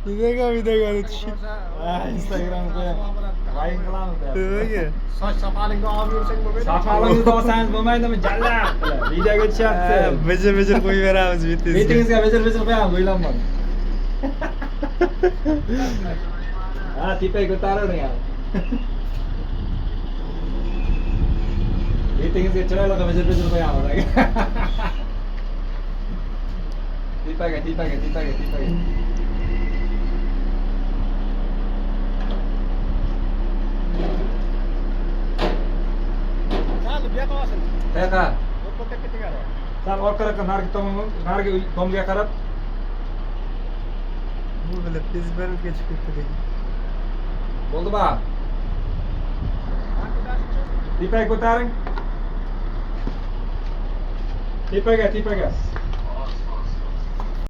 Videoga tushib. Instagramga qo'yamiz. Vaying qilamiz da. Nimaga? Soch sopalingni olib yursang bo'lmaydi. Soqolingizni olsangiz bo'lmaydimi? Jallab qilib. Videoga tushyapti. Bijir qo'yib beramiz bittasiga. Betingizga bijir qo'yamiz, o'ylanmang. Ha, tepaga ko'taravering ham. Betingizga chiroyli qilib bijir qo'yamiz aka. Tepaga. Sal bu yoqqa olsin. Qayoqqa? O'rtaga tegadi. Sal orqaroqqa narigi tomonga, narigi tomga qarab. Bu bilib tez berib ketib ketdi. Bo'ldimi? Tepaga ko'taring. Tepaga.